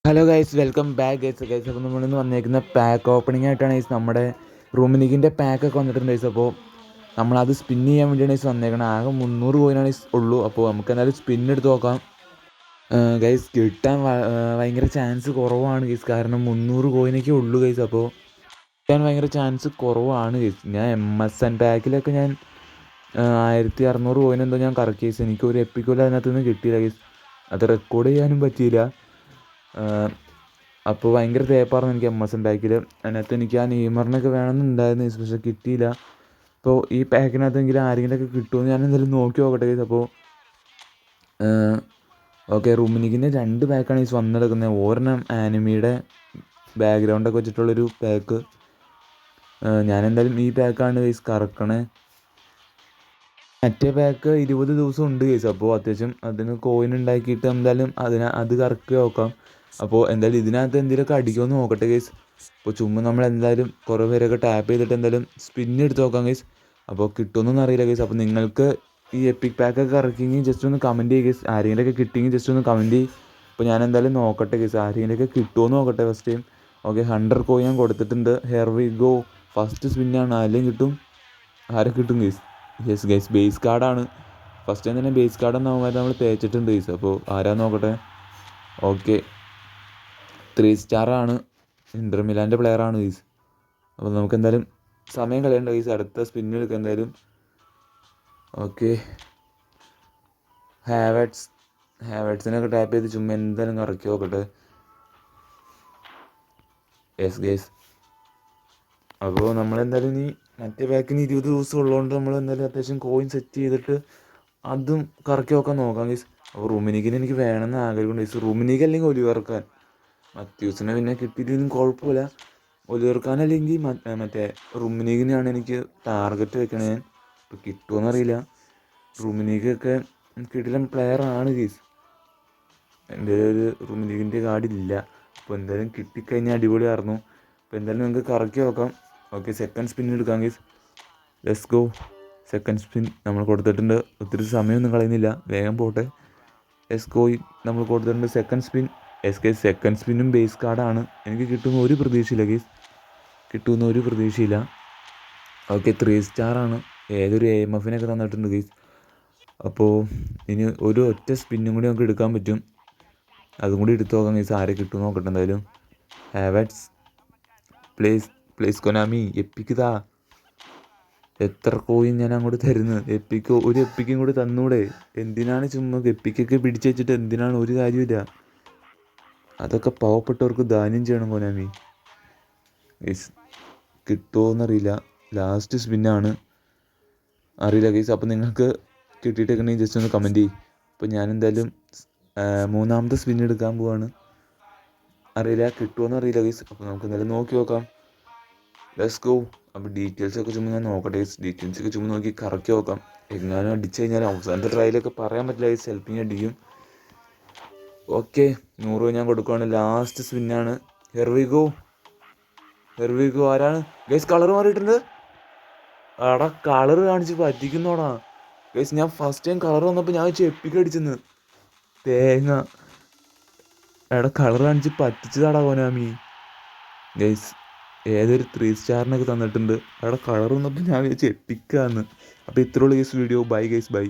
Hello guys, welcome back guys. അപ്പോൾ നമ്മളിന്ന് വന്നേക്കുന്ന പാക്ക് ഓപ്പണിംഗ് ആയിട്ടാണ് ഗൈസ്. നമ്മുടെ റൂമിനിക്കിൻ്റെ പാക്കൊക്കെ വന്നിട്ടുണ്ട് ഗൈസ്. അപ്പോൾ നമ്മളത് സ്പിൻ ചെയ്യാൻ വേണ്ടിയാണ് ഗൈസ് വന്നേക്കണം. ആകെ 300 കോയിനാണ് ഗൈസ് ഉള്ളൂ. അപ്പോൾ നമുക്ക് എന്തായാലും സ്പിൻ എടുത്ത് നോക്കാം ഗൈസ്. കിട്ടാൻ ഭയങ്കര ചാൻസ് കുറവാണ് ഗൈസ്, കാരണം 300 കോയിനൊക്കെ ഉള്ളൂ ഗൈസ്. അപ്പോൾ കിട്ടാൻ ഭയങ്കര ചാൻസ് കുറവാണ് ഗൈസ്. ഞാൻ MSN പാക്കിലൊക്കെ ഞാൻ 1600 കോയിൻ എന്തോ ഞാൻ കറക്കി ഗൈസ്. എനിക്കൊരു എപ്പിക്കോലും അതിനകത്ത് നിന്ന് കിട്ടിയില്ല ഗൈസ്. അത് റെക്കോർഡ് ചെയ്യാനും പറ്റിയില്ല. അപ്പോൾ ഭയങ്കര തേപ്പായിരുന്നു എനിക്ക് MSN പാക്കിൽ. അതിനകത്ത് എനിക്ക് ആ നെയ്മറിനൊക്കെ വേണമെന്നുണ്ടായിരുന്നു ഗൈസ്, പക്ഷേ കിട്ടിയില്ല. അപ്പോൾ ഈ പാക്കിനകത്തെങ്കിലും ആരെങ്കിലുമൊക്കെ കിട്ടുമെന്ന് ഞാൻ എന്തായാലും നോക്കി നോക്കട്ടെ ഗൈസ്. അപ്പോൾ ഓക്കെ, റൂമിനിക്കിൻ്റെ 2 പാക്കാണ് ഗൈസ് വന്നെടുക്കുന്നത്. ഒരെണ്ണം ആനിമിയുടെ ബാക്ക്ഗ്രൗണ്ടൊക്കെ വെച്ചിട്ടുള്ളൊരു പാക്ക്. ഞാനെന്തായാലും ഈ പാക്കാണ് ഗൈസ് കറക്കണേ. മറ്റേ പാക്ക് 20 ദിവസം ഉണ്ട് ഗൈസ്. അപ്പോൾ അത്യാവശ്യം അതിന് കോയിൻ ഉണ്ടാക്കിയിട്ട് എന്തായാലും അത് കറക്കി നോക്കാം. അപ്പോൾ എന്തായാലും ഇതിനകത്ത് എന്തെങ്കിലുമൊക്കെ അടിക്കുമെന്ന് നോക്കട്ടെ ഗൈസ്. അപ്പോൾ ചുമ്മാ നമ്മൾ എന്തായാലും കുറേ പേരൊക്കെ ടാപ്പ് ചെയ്തിട്ട് എന്തായാലും സ്പിന്ന് എടുത്ത് നോക്കാം ഗൈസ്. അപ്പോൾ കിട്ടുമെന്നൊന്നും അറിയില്ല ഗൈസ്. അപ്പോൾ നിങ്ങൾക്ക് ഈ എപ്പിക് പാക്കൊക്കെ ഇറക്കിയെങ്കിൽ ജസ്റ്റ് ഒന്ന് കമൻറ്റ് ചെയ്യുക ഗൈസ്. ആരെങ്കിലുമൊക്കെ കിട്ടിയെങ്കിൽ ജസ്റ്റ് ഒന്ന് കമൻറ്റ് ചെയ്യും. അപ്പോൾ ഞാൻ എന്തായാലും നോക്കട്ടെ ഗൈസ്, ആരെങ്കിലുമൊക്കെ കിട്ടുമെന്ന് നോക്കട്ടെ ഫസ്റ്റ് ടൈം. ഓക്കെ, 100 കോയിൻ ഞാൻ കൊടുത്തിട്ടുണ്ട്. Here we go. ഫസ്റ്റ് സ്പിന്നാണ്, ആരെങ്കിലും കിട്ടും. ആരെ കിട്ടും ഗൈസ്? യെസ് ഗൈസ്, ബേസ് കാർഡാണ്. ഫസ്റ്റ് ടൈം തന്നെ ബേസ് കാർഡ് എന്നാകുമ്പോൾ നമ്മൾ തേച്ചിട്ടുണ്ട് ഗൈസ്. അപ്പോൾ ആരാന്ന് നോക്കട്ടെ. ഓക്കെ, 3 സ്റ്റാറാണ്. ഇൻ്റർ മിലാൻ്റെ പ്ലെയറാണ് ഗൈസ്. അപ്പോൾ നമുക്ക് എന്തായാലും സമയം കളയണ്ട ഗൈസ്, അടുത്ത സ്പിന്നിൽ എടുക്കുക എന്തായാലും. ഓക്കെ, ഹാവേർട്സിനൊക്കെ ടാപ്പ് ചെയ്ത് ചുമ്മാ എന്തായാലും കറക്കി നോക്കട്ടെ. Yes guys. അപ്പോൾ നമ്മളെന്തായാലും ഇനി മറ്റേ പാക്കിന് 20 ദിവസം ഉള്ളതുകൊണ്ട് നമ്മൾ എന്തായാലും അത്യാവശ്യം കോയിൻ സെറ്റ് ചെയ്തിട്ട് അതും കറക്കി നോക്കാം ഗൈസ്. അപ്പോൾ റൂമിനിക്കിന് എനിക്ക് വേണമെന്ന് ആഗ്രഹമുണ്ട് ഗൈസ്. റൂമിനിക്ക് അല്ലെങ്കിൽ ഒലിവർക്കാൻ. മത്യൂസിനെ പിന്നെ കിട്ടിയിട്ടൊന്നും കുഴപ്പമില്ല. ഒലിവർക്കാൻ അല്ലെങ്കിൽ മറ്റേ റൂമിനിക്കിനെയാണ് എനിക്ക് ടാർഗറ്റ് വെക്കണത് ഞാൻ. ഇപ്പോൾ കിട്ടുമോയെന്നറിയില്ല. റൂമിനിക്കൊക്കെ കിട്ടില്ല പ്ലെയറാണ് ഗൈസ്. എൻ്റെ ഒരു റൂമിനിക്കിൻ്റെ കാർഡില്ല. അപ്പോൾ എന്തായാലും കിട്ടിക്കഴിഞ്ഞാൽ അടിപൊളിയായിരുന്നു. അപ്പോൾ എന്തായാലും നമുക്ക് കറക്കി നോക്കാം. ഓക്കെ, സെക്കൻഡ് സ്പിൻ എടുക്കാം guys. Let's go. Second spin നമ്മൾ കൊടുത്തിട്ടുണ്ട്. ഒത്തിരി സമയമൊന്നും കളയുന്നില്ല, വേഗം പോട്ടെ. Let's go. നമ്മൾ കൊടുത്തിട്ടുണ്ട് second spin. Yes guys, second സ്പിന്നും ബേസ് കാർഡാണ്. എനിക്ക് കിട്ടുന്ന ഒരു പ്രതീക്ഷയില്ല ഗൈസ്, കിട്ടുമെന്ന് ഒരു പ്രതീക്ഷയില്ല. ഓക്കെ, 3 സ്റ്റാറാണ്. ഏതൊരു AMFനൊക്കെ തന്നിട്ടുണ്ട് ഗൈസ്. അപ്പോൾ ഇനി ഒരു ഒറ്റ സ്പിന്നും കൂടി നമുക്ക് എടുക്കാൻ പറ്റും. അതും കൂടി എടുത്തു നോക്കാം ഗൈസ്, ആരെ കിട്ടുമെന്ന് നോക്കട്ടെ. എന്തായാലും ഹാവേർട്സ്, പ്ലേസ് കൊനാമി, എപ്പിക്കുതാ. എത്ര കോയിൻ ഞാൻ അങ്ങോട്ട് തരുന്നത്? ഒരു എപ്പിക്കും കൂടി തന്നൂടെ? എന്തിനാണ് ചുമ്മാ എപ്പിക്കൊക്കെ പിടിച്ച് വെച്ചിട്ട് എന്തിനാണ്? ഒരു കാര്യമില്ല. അതൊക്കെ പാവപ്പെട്ടവർക്ക് ദാനം ചെയ്യണം കൊനാമി ഗൈസ്. കിട്ടുമോയെന്നറിയില്ല. ലാസ്റ്റ് സ്പിന്നാണ്, അറിയില്ല ഗൈസ്. അപ്പോൾ നിങ്ങൾക്ക് കിട്ടിയിട്ടൊക്കെയാണെങ്കിൽ ജസ്റ്റ് ഒന്ന് കമൻറ്റ് ചെയ്യും. അപ്പോൾ ഞാനെന്തായാലും 3ാമത്തെ സ്പിൻ എടുക്കാൻ പോവാണ്. അറിയില്ല കിട്ടുമോയെന്നറിയില്ല ഗൈസ്. അപ്പോൾ നമുക്ക് എന്തായാലും നോക്കി നോക്കാം. Let's go. അപ്പോൾ ഡീറ്റെയിൽസൊക്കെ ചുമ്മാ ഞാൻ നോക്കട്ടെ ഗൈസ്. ഡീറ്റെയിൽസൊക്കെ ചുമ്മാ നോക്കി കറക്കി നോക്കാം. എങ്ങാനും അടിച്ചു കഴിഞ്ഞാൽ അവസാനത്തെ ട്രയലൊക്കെ പറയാൻ പറ്റില്ല ഗൈസ്, ഹെൽപ്പിങ് അടിക്കും. ഓക്കെ, 100 ഞാൻ കൊടുക്കുകയാണ്. ലാസ്റ്റ് സ്പിന്നാണ്. Here we go. ആരാണ് ഗൈസ്? കളർ മാറിയിട്ടുണ്ട്. എടാ, കളർ കാണിച്ച് പറ്റിക്കുന്നോടാ ഗൈസ്. ഞാൻ ഫസ്റ്റ് ടൈം കളർ വന്നപ്പോൾ ഞാൻ എപ്പിക്ക് അടിച്ചെന്ന് തേങ്ങ. എടാ, കളർ കാണിച്ച് പറ്റിച്ചതാടാ കൊനാമി ഗൈസ്. ഏതൊരു 3 സ്റ്റാറിനൊക്കെ തന്നിട്ടുണ്ട്. അവിടെ കളർ വന്നപ്പോൾ ഞാൻ എപ്പിക്കാന്ന്. അപ്പോൾ ഇത്രയുള്ള guys video. Bye guys, by.